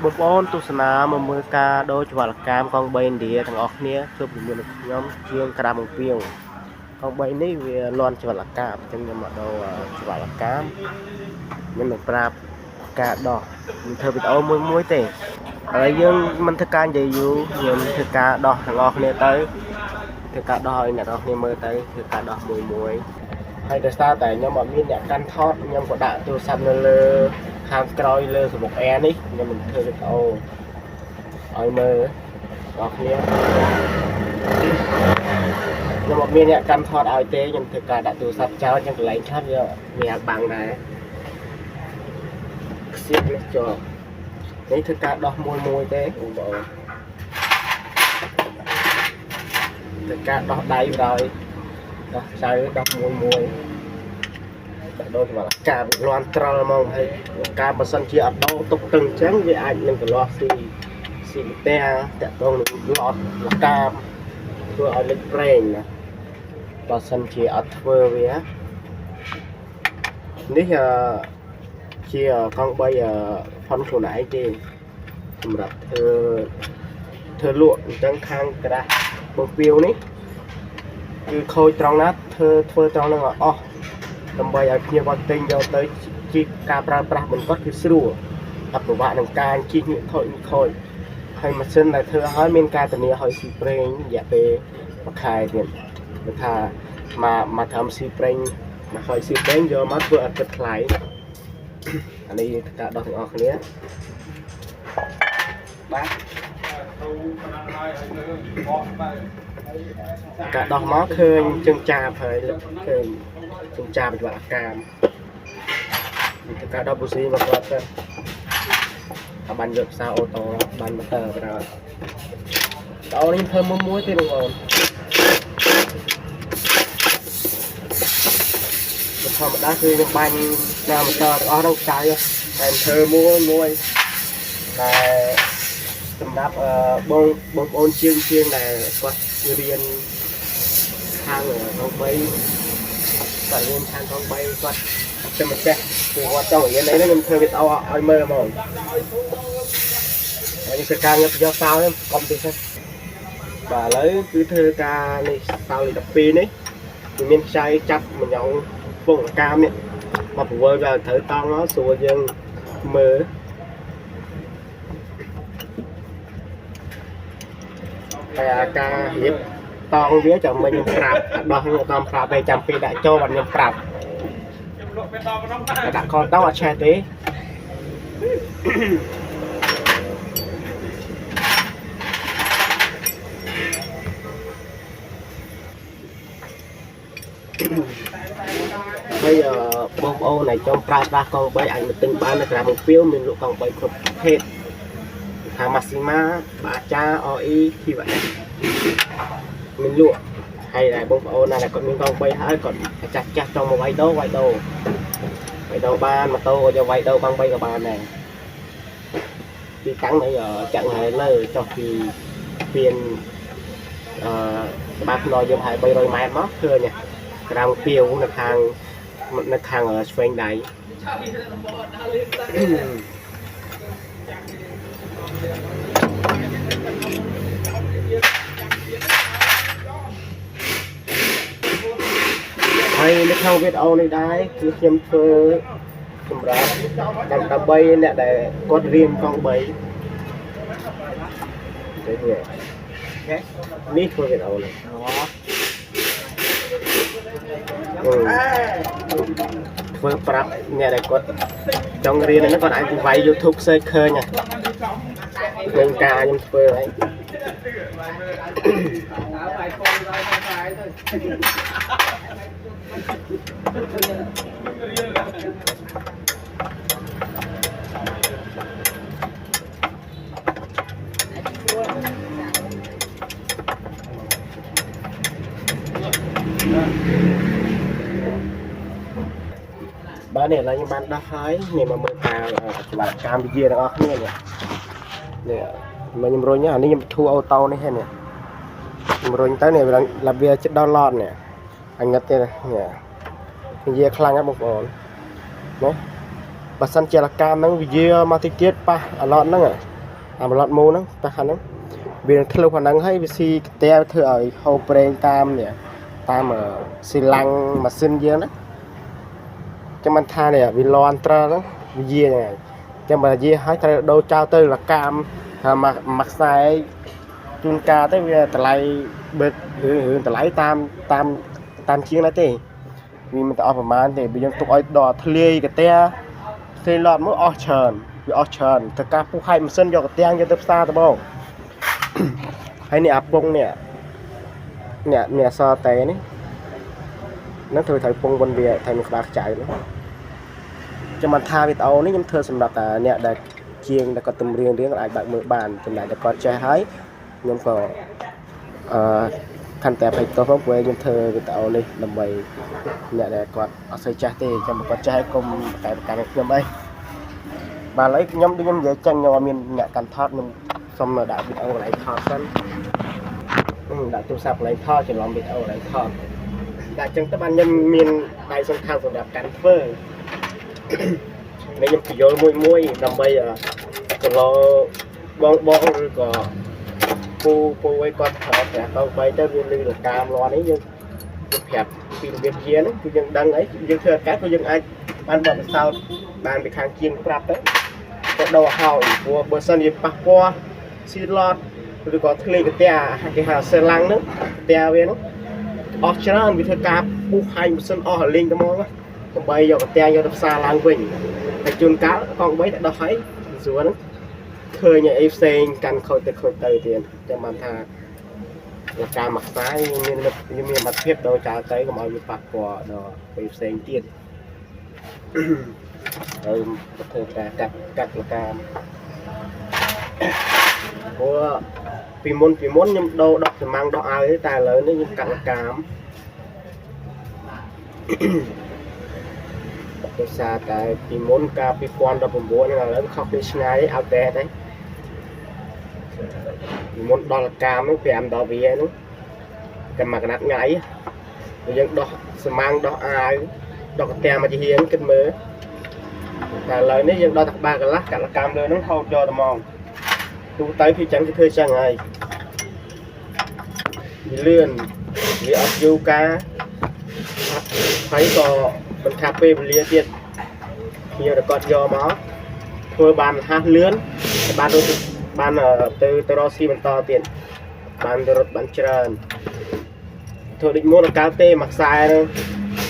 បងប្អូនទស្សនាមកមើលការដូរច្បល់កម្មកង់3ឥណ្ឌាទាំងអស់គ្នាជួបជាមួយនឹងខ្ញុំជាងក្រាមអំពីវកង់3នេះវាលន់ច្បល់កាមអញ្ចឹងខ្ញុំមកដូរច្បល់កាមខ្ញុំនឹងប្រាប់ការដោះខ្ញុំធ្វើវីដេអូមួយទេហើយយើងមិនធ្វើការនិយាយយូរខ្ញុំធ្វើការដោះទាំងអស់គ្នាទៅធ្វើការដោះឲ្យអ្នកនរគ្នាមើលទៅធ្វើការដោះមួយហើយដោយសារតែខ្ញុំអត់មានអ្នកកាន់ថតខ្ញុំក៏ដាក់ទូរស័ព្ទនៅលើខាងក្រោយលើសំមុខអែនេះខ្ញុំនឹងធ្វើវីដេអូឲ្យមើលបងប្អូនខ្ញុំអត់មានអ្នកកាន់ថតឲ្យទេខ្ញុំធ្វើការដាក់ទូរស័ព្ទចោលចឹងកន្លែងឆាត់វាអាចបាំងដែរខ្សៀបនេះចោលនេះធ្វើការដោះមួយទេបងប្អូនធ្វើការដោះដៃដោយដោះចៅដោះមួយដូរទៅការលន់ត្រល់ហ្មងហើយការបើសិនជាអត់ដោទុកតឹងអញ្ចឹងវាអាចនឹងកន្លោះស៊ីតែតកតងនឹងលត់លកាមធ្វើឲ្យលេចប្រេងណាបើសិនជាអត់ធ្វើវានេះជាកង់3ផុនខ្លួនឯងទេសម្រាប់ធ្វើលក់អញ្ចឹងខាងក្រាស់បំពីវនេះគឺខូចត្រង់ណាធ្វើត្រង់ហ្នឹងអស់ដើម្បីឲ្យភ្ញៀវគាត់ទិញយកទៅជីកការប្រើប្រាស់បន្ទាត់គឺស្រួលអត់ពិបាកនឹងការជីកខូចហើយម៉ាស៊ីនដែលធ្វើឲ្យមានការធានាឲ្យស៊ីប្រេងរយៈពេលមួយខែទៀតគឺថាមកធ្វើស៊ីប្រេងមកឲ្យស៊ីប្រេងយកមកធ្វើអត់គិតថ្លៃអានេះការដោះទាំងអស់គ្នាបាទការដោះមកឃើញជើងចាបហើយឃើញជើងចាបច្បាស់កាមការដោះប៊ូស៊ីមកគាត់ទៅបានយកផ្សារអូតូបានម៉ូទ័រប្រើដល់នេះធ្វើមួយទេបងប្អូនធម្មតាគឺខ្ញុំបាញ់តាមម៉ូទ័រទាំងអស់ហ្នឹងខ្សែតែធ្វើមួយតែសម្រាប់បងប្អូនជាងដែលគាត់រៀនខាងកង់3គាត់រៀនខាងកង់3គាត់តែមិនចេះគឺគាត់ចង់រៀនអីហ្នឹងខ្ញុំធ្វើវីដេអូឲ្យមើលហ្មងហើយធ្វើការយកសោខ្ញុំកុំតិចទេបាទឥឡូវគឺធ្វើការនេះសោលេខ12នេះវាមានខ្សែចាប់ម្យ៉ាងពងកាមនេះមកប្រវល់វាត្រូវតង់មកស្រួលយើងមើលតែការរៀបតង់វាចាំមិញខ្ញុំប្រាប់ដោះខ្ញុំតាមប្រាប់តែចាំពេលដាក់ចូលបាត់ខ្ញុំប្រាប់ដាក់ខតោអត់ឆេះទេហើយបងប្អូនដែលចង់ប្រើប្រាស់កង់3អាចមកទិញបាននៅក្រាមពីវមានលក់កង់3គ្រប់ប្រភេទថា Maxima បាចា OE TVS មានលក់ហើយដែលបងប្អូនណាដែលគាត់មានកង់3ហើយគាត់ចាស់ចង់មកវាយដូរបានម៉ូតូក៏យកវាយដូរកង់3ក៏បានដែរទីតាំងនៅចាក់ហើយលើចុះពីពៀនក្បាលភ្នំយើងហើយ300ម៉ែត្រមកឃើញក្រាមពីវនៅខាងឆ្វេងដៃហើយនៅក្នុងវីដេអូនេះដែរគឺខ្ញុំធ្វើសម្រាប់ដើម្បីអ្នកដែលគាត់រៀនកង់3នេះធ្វើវីដេអូនេះធ្វើប្រាប់អ្នកដែលគាត់ចង់រៀនហ្នឹងគាត់អាចទៅវាយ YouTube សេឃើញហ្នឹងការខ្ញុំធ្វើហើយបាទនេះឥឡូវខ្ញុំបានដោះហើយនេះមកមើលការច្បាប់កម្មវិធីទាំងអស់គ្នានេះខ្ញុំរុញអានេះខ្ញុំធូរអូតូនេះហ្នឹងខ្ញុំរុញទៅនេះឡាវាចិត្តដល់ឡតនេះអញងឹតទេនេះនិយាយខ្លាំងណាស់បងប្អូនណា បើសិនជាលកាមហ្នឹងវាមកតិចទៀតប៉ះអាឡតហ្នឹងអាឡតមូហ្នឹងប៉ះហ្នឹងវានឹងធ្លុះអាហ្នឹងហើយវាស៊ីកែវធ្វើឲ្យហូរប្រេងតាមនេះតាមស៊ីឡាំងម៉ាស៊ីនយើងណាចាំមិនថានេះវាលន់ត្រើហ្នឹងវាហ្នឹងហើយចាំបើយាឲ្យត្រូវដូរចោលទៅលកាមមួយខ្សែជួនកាលទៅវាតម្លៃបឺតរឿងតម្លៃតាមជាងណាទេវាមិនទៅអស់ប្រហែលទេបើយើងទុកឲ្យដល់ធ្លាយកតែផ្សេងឡត់មកអស់ច្រើនវាអស់ច្រើនទៅការពុះហែកម៉ាស៊ីនយកកទាំងយកទៅផ្សារទៅបងហើយនេះអាពងនេះអសតេនេះនឹងធ្វើឲ្យពងវិញវាថាមានក្បាលខ្ចៅនេះចាំមិនថាវីដេអូនេះខ្ញុំធ្វើសម្រាប់តែអ្នកដែលជាងដែលគាត់ទំរៀងអាចបើកមើលបានចំណែកតែគាត់ចេះហើយខ្ញុំក៏កាន់តែផ្លេចទោះផងព្រោះខ្ញុំធ្វើវីដេអូនេះដើម្បីអ្នកដែលគាត់អត់សូវចាស់ទេចាំបើគាត់ចាស់ហើយកុំតែប្រកាន់ខ្ញុំអីបាទឥឡូវខ្ញុំនិយាយចាញ់ខ្ញុំអត់មានអ្នកកាន់ថតខ្ញុំសុំដាក់វីដេអូកន្លែងថតសិនដាក់ទូរស័ព្ទកន្លែងថតច្រឡំវីដេអូកន្លែងថតដាក់ចឹងទៅបានខ្ញុំមានដៃសំខាន់សម្រាប់កាន់ធ្វើនេះខ្ញុំបញ្យល់មួយដើម្បីកន្លបងឬក៏ពូឲ្យគាត់ប្រើប្រាស់ទៅបីទៅវាលឺលកាមលាន់នេះយើងប្រាប់ពីរបៀបជាហ្នឹងគឺយើងដឹងអីយើងធ្វើកាត់ក៏យើងអាចបានបទពិសោធន៍បានពីខាងជាងប្រាប់ទៅក៏ដោហើយព្រោះបើសិនជាប៉ះពាល់ស៊ីឡតឬក៏ធ្លេកតែគេហៅសេឡាំងហ្នឹងតែវាហ្នឹងអស់ច្រើនវាធ្វើការពុះហាញម៉ាស៊ីនអស់លេងទៅមកដើម្បីយកកទាំងយកទៅផ្សារឡើងវិញតែជួនកាលកង់3តែដោះហើយស្រួលហ្នឹងឃើញអីផ្សេងកាន់ខូចទៅទៀតចាំបានថាលកាមមួយខ្សែមានបាត់ភាពទៅចោលទៅកុំឲ្យវាប៉ះពាល់ដល់ពេលផ្សេងទៀតហើយធ្វើការកាត់លកាមព្រោះពីមុនខ្ញុំដោសម្ាំងដោះឲ្យតែឥឡូវនេះខ្ញុំកាត់លកាមដោយសារតែពីមុនកាល2019ហ្នឹងឥឡូវខុសពីឆ្ងាយអត់តែទេពីមុនដល់លកាមហ្នឹង5ដល់វាហ្នឹងតែមួយកណាត់ថ្ងៃយើងដោះសម្ាំងដោះអាវដោះកទាំងមកជារៀងគិតមើលតែឥឡូវនេះយើងដោះតែក្បាលកន្លះកាត់លកាមលើហ្នឹងហូតយកតែហ្មងទូទៅគឺចឹងគេធ្វើចឹងហើយវាលឿនវាអត់យូរការហើយក៏មិនថាពេលវេលាទៀតខ្ញុំតែគាត់យកមកធ្វើបានហាស់លឿនបានទៅរកស៊ីបន្តទៀតបានទៅរត់បានច្រើនធ្វើដូចមុនកាលទេមួយខ្សែហ្នឹង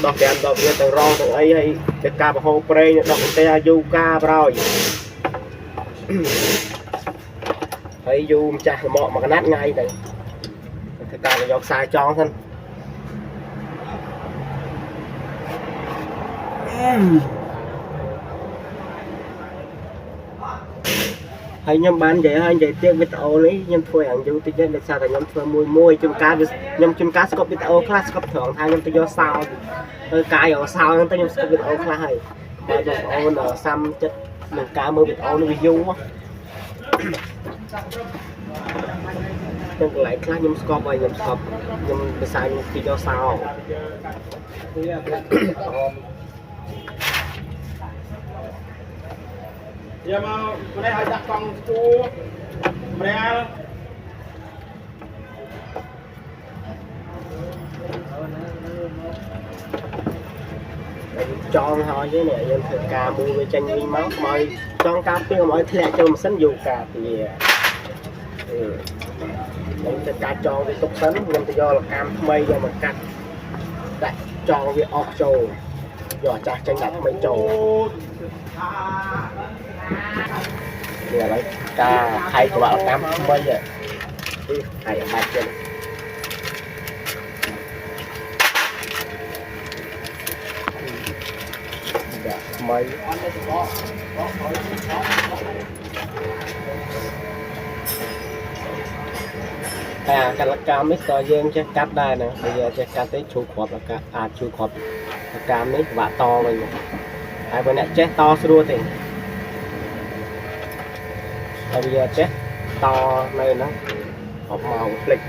ដោះ5ដល់វាទាំងរងទាំងអីហើយទៅការបង្ហូរប្រេងដោះតែយូរការប្រោយហើយយូរម្ចាស់មកមួយកណាត់ថ្ងៃទៅធ្វើការយកខ្សែចងសិនហើយខ្ញុំបាននិយាយទៀតវីដេអូនេះខ្ញុំធ្វើយ៉ាងយូរតិចដែរដោយសារតែខ្ញុំធ្វើមួយជួនកាលខ្ញុំជួនកាលស្កប់វីដេអូខ្លះស្កប់ត្រង់ថាខ្ញុំទៅយកសោទៅកាយយកសោហ្នឹងទៅខ្ញុំស្កប់វីដេអូខ្លះហើយបើបងប្អូនសាំចិត្តនឹងការមើលវីដេអូនេះវាយូរទាំងកន្លែងខ្លះខ្ញុំស្កប់ហើយខ្ញុំភាសាខ្ញុំទៅយកសោយកមកこれឲ្យដាក់កង់ស្ពូម្រាលចងហើយនេះយើងធ្វើការមួយវាចេញវិញមកឲ្យចងការពីឲ្យធ្លាក់ចូលម៉ាស៊ីនយូរការពីខ្ញុំធ្វើការចងវាទុកសិនខ្ញុំទៅយកលកាមថ្មីយកមកកាត់ដាក់ចងវាអស់ចូលយកចាស់ចេញដាក់ថ្មីចូលនេះឥឡូវការថៃក្បាលកម្មថ្មីហ៎ថៃបាច់ចឹងដាក់ថ្មីតែកលកម្មនេះក៏យើងចេះកាត់ដែរណាបើយើងចេះកាត់ទេជួគ្រាប់អាចជួគ្រាប់កម្មនេះវាក់តវិញហើយបើអ្នកចេះតស្រួលទេហើយវាចេះតនៅហ្នឹងអបមកផ្លិច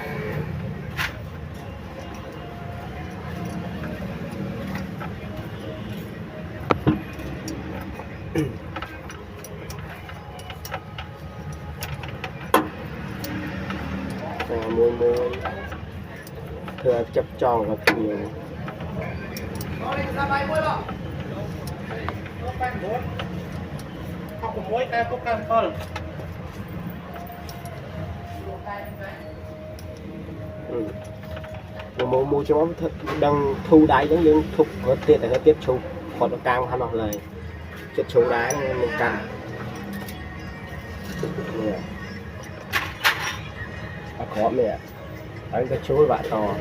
mùi thừa chập tròn và nhiều mua cho món đang thu đáy giống như thục có tiết là tiết chụp còn nó cao hơn hoặc lời chết chụp đáy mình căng khó mẹ anh cái chú bạn to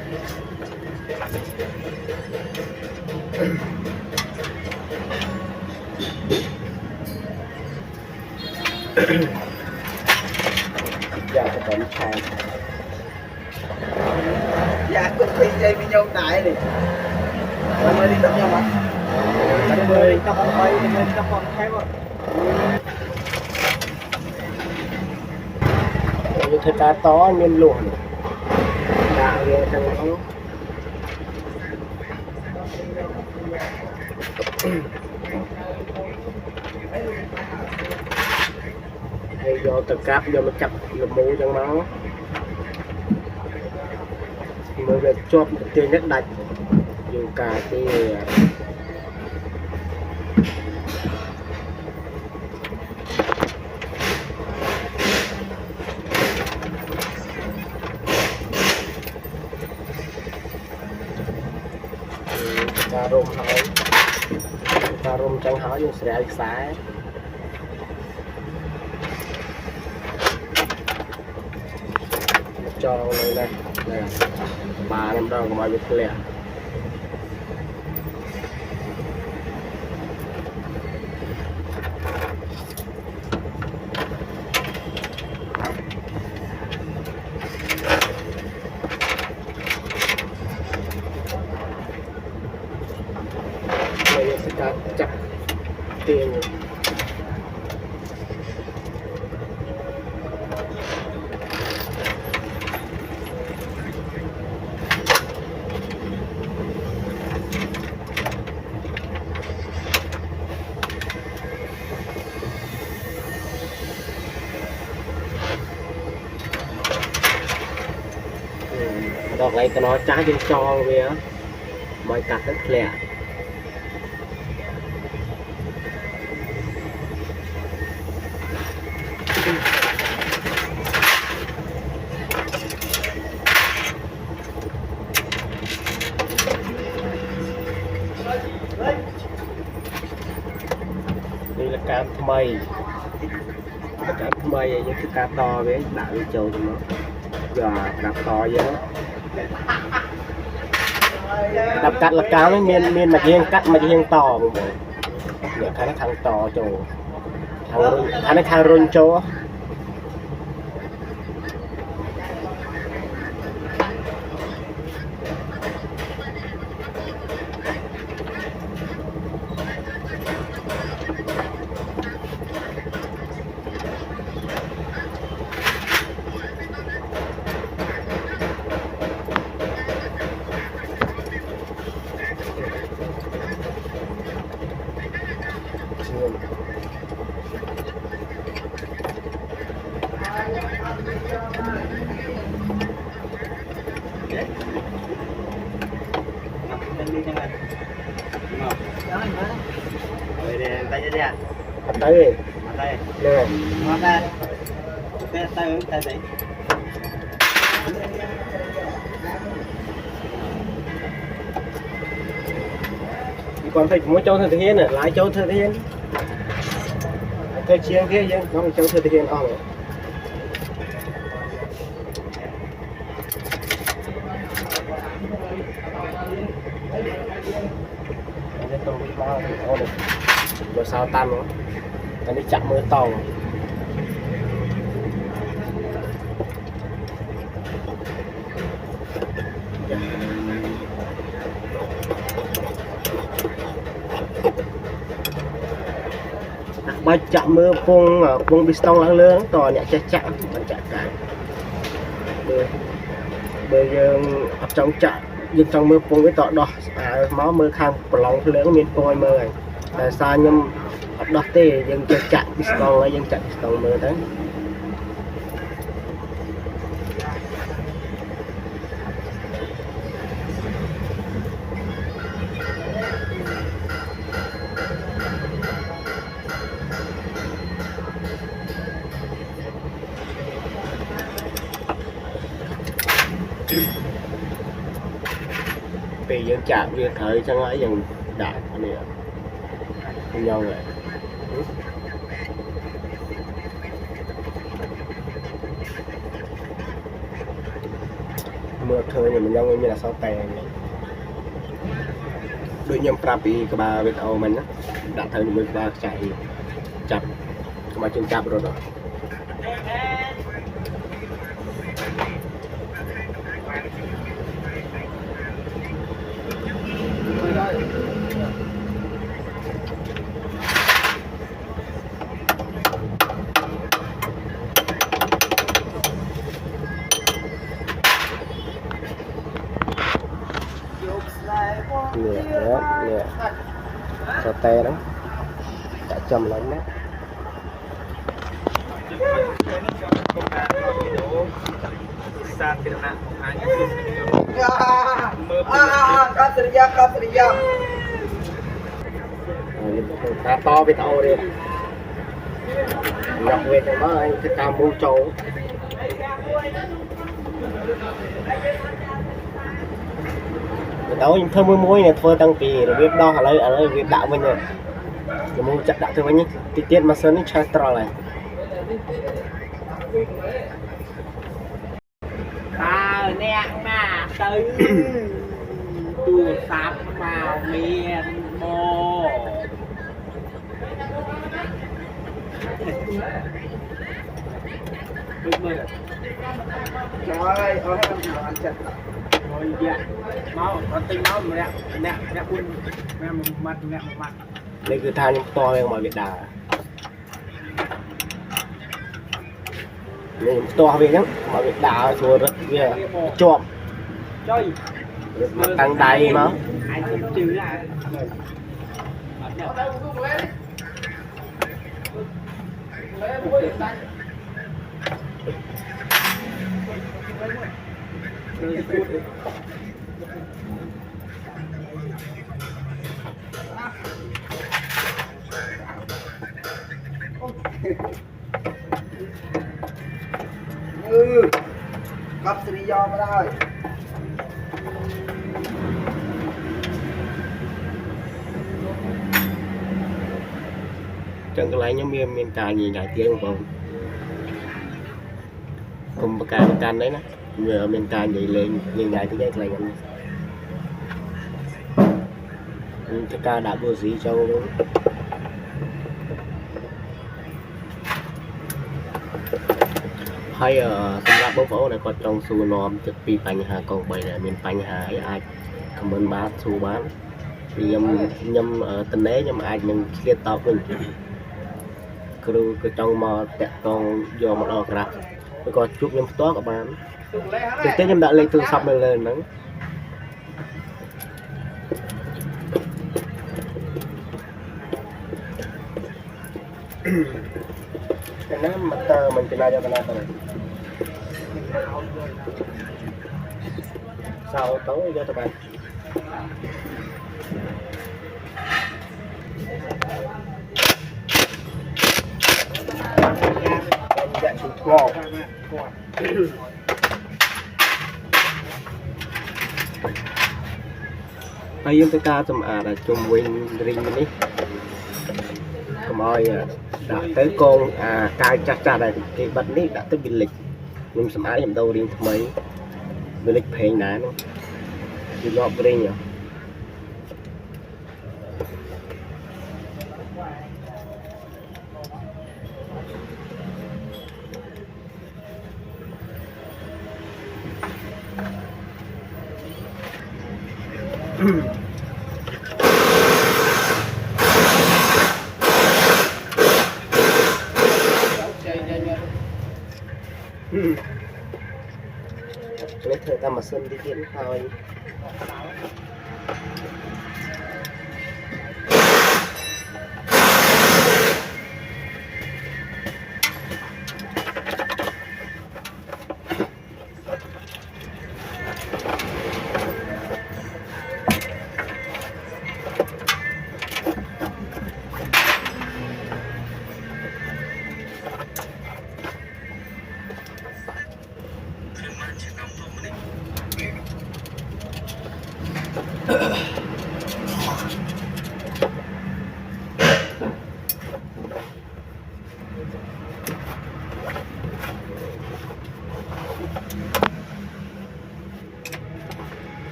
dạ cho tấm chai dạ cũng đi chơi với nhau đại đi rồi mới đi tập nhau mà mới tập con bay mới tập con khác rồi như thế cá to nên luồn đã về thằng nó hay do từ cáp do nó chặt là mũ trong nó mới về chốt tiền nhất đạch dù cả thì ta rôm trắng hỏi nhưng sẽ xả cho này này bà năm đâu có bao nhiêu lẻ chặt tiền đọc lại cái nó trái trên tròn về á mọi cắt rất lẹ đây là cam mây với cái cá to với đạo đi trâu thì nó giờ đập to với đập cắt là cá nó miên mà riêng cắt mà riêng to một bộ để khai nó thằng to trâu thằng nó khai run trâu tay ra tay tay nè tay tay còn phải mỗi châu thừa thiên này lại châu thừa thiên cái chiên kia chứ không châu thừa thiên không rồi sao tan nữa anh đi chạm mưa tàu ba chạm mưa pung piston láng lớn tòa nhẹ chặt chạm cái bây giờ trong chạm nhưng trong mưa pung cái tọa đỏ máu mưa khang lòng lớn miền phôi mưa này tại sao nhưng đọt tê dân chơi chặn piston là dân chặn piston mưa đấy vì dân chạm việc thời chẳng ấy dần đạt này không nhau rồi mưa thời thì mình nhau như là sao tè đôi nhầm prapi các bà việt âu mình á đã thời mình ba chạy chập các bà chân chập rồi đó nè đó nè sao tè đó đã chầm lắm đó ta to với tàu đi dọc về cho nó anh cái cam mua trâu tàu thơm muối này phơi tăng kỳ rồi biết đo ở đây biết đạo mình rồi mua chặt đạo thôi anh tí tiết mà sơn nó chai trò này nè mà tới tu sắm vào miền mô trời ơi ở đây ăn chặt rồi dạ máu có tinh máu mà nè quân nè mặt đây cứ than to lên mà Việt Đà này to về nhá mà Việt Đà chùa rất ghê chọm tăng đầy mà cặp sri do mà đây chẳng có lấy nhóm miền cài gì ngại tiếng không cùng cài đấy nè giờ miền cài vậy lên nhìn ngại cái này cái ca đã vô gì châu luôn hayសម្រាប់បងប្អូនដែលគាត់ចង់សួរនាំទឹកពីបញ្ហាកង3ដែលមានបញ្ហាអីអាច comment បានសួរបានខ្ញុំតនេខ្ញុំអាចនឹងឆ្លៀតតបវិញគ្រូក៏ចង់មកតាក់តងយកមកដល់ក្រាស់ឬក៏ជួបខ្ញុំផ្ទាល់ក៏បានតែខ្ញុំដាក់លេខទូរស័ព្ទនៅលើហ្នឹងcái nó mặt mình cái này cho cái này thôi sao tối cho tụi bạn dạ sụt ngọt bây giờ tôi ca tụm là chung win ring này mời đã tới con cài chặt này cái bật ní đã tới bị lịch nhưng sắm áo em đâu đi mấy bị lịch phê ná nữa đi lọp đi nhỉ lấy thời ta mà xin đi kiếm thôi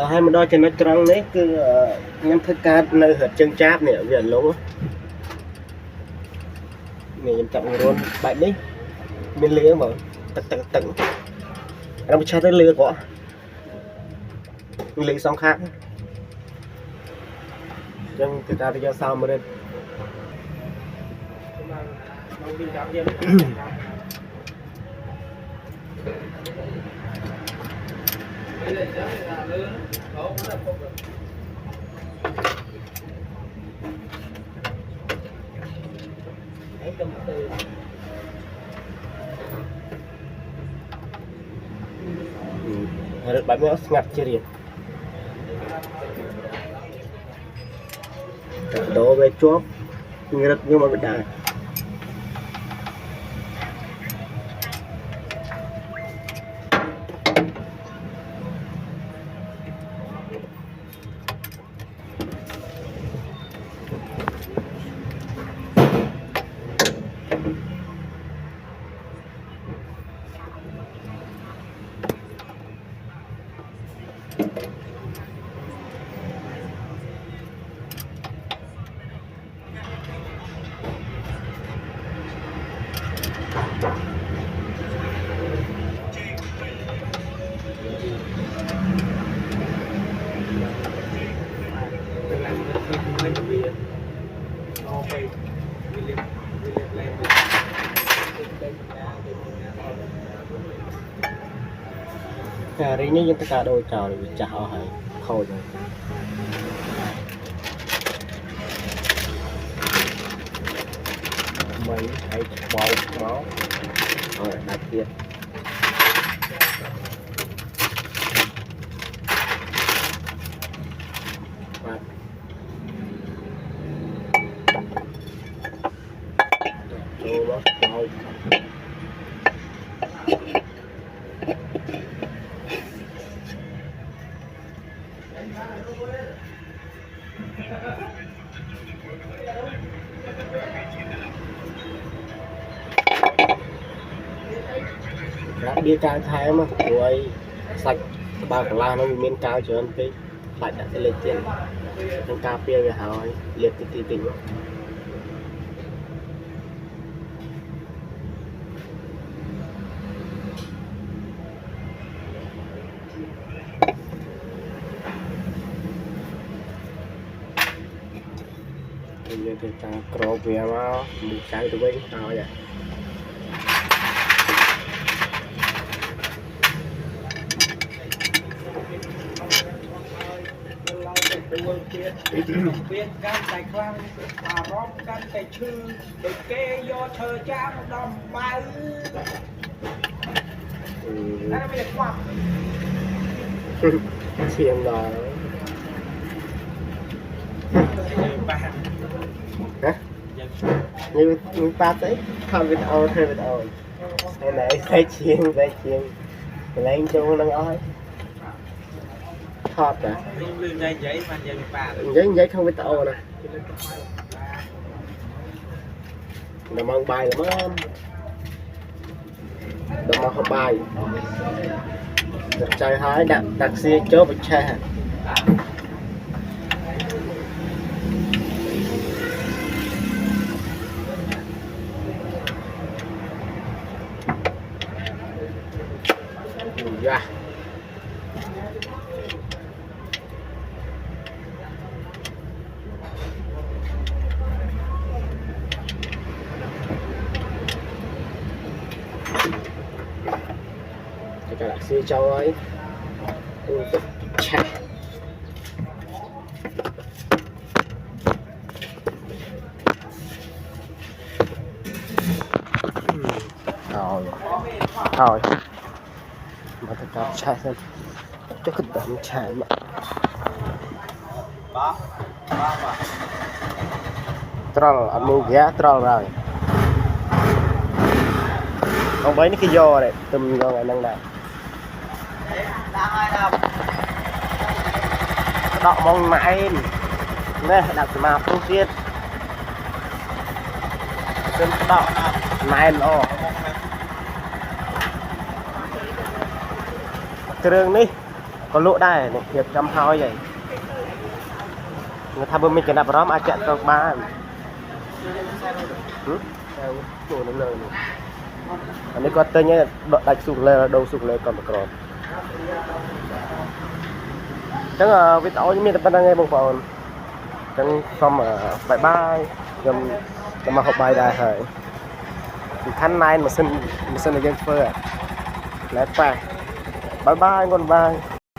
Hai mình đo cho nó trăng đấy cứ nhắm thức ca nơi hệt chân cháp này về lỗ này em chậm luôn bạn đấy bên lưới mà tận nó cho tới lưới quá lưới xong khác chân người ta thì cho sao mà lên bạn mới ngặt chưa đi đổ về chốt nhưng mà bị đá rí ní những cái đôi trò bị chảo hay khôi rồi mấy hay máu máu rồi đặc biệt đi cao thái mà cuối sạch ba của la nó miên cao cho anh cái lại đã sẽ lên tiền nó cao bia về hỏi liệt tí tỉnh bây giờ thì càng cro về mà một cái tụi bên sao vậy biết can tài khoan và rong can tài chư để kê do thờ cha đầm bay nó bây giờ quăng xiêm rồi hả như ba tới không biết ôi hay biết ôi hay này dây chiên lấy cho nó nói thọt à giấy không biết tao nè nó mang bài lắm nó mang không bài trời hái đặt xe chớ bị cha yeah. Các bạn xin chào ấy chặt rồi mà tất cả chai xem cho cái đậm chai mà troll ăn mua ghé troll rồi ông bấy nó cái do này tùm do ngày năng này đọ mong mãi nè đặt mà không biết xem đọ này nó គ្រឿងនេះក៏លក់ដែរនេះភាពចំហើយហើយngười ta bơm mình cái nắp róm ai chạy tàu ba chỗ nó lời này anh ấy có tên nhé đạch sụt lên đầu sụt lên còn một còn chắc là với tao như mình đang nghe bông phòn chẳng xong bye bye nhầm mà học bài đại hời thì khăn này mà xin là dân phơ lại phải bye bye con bye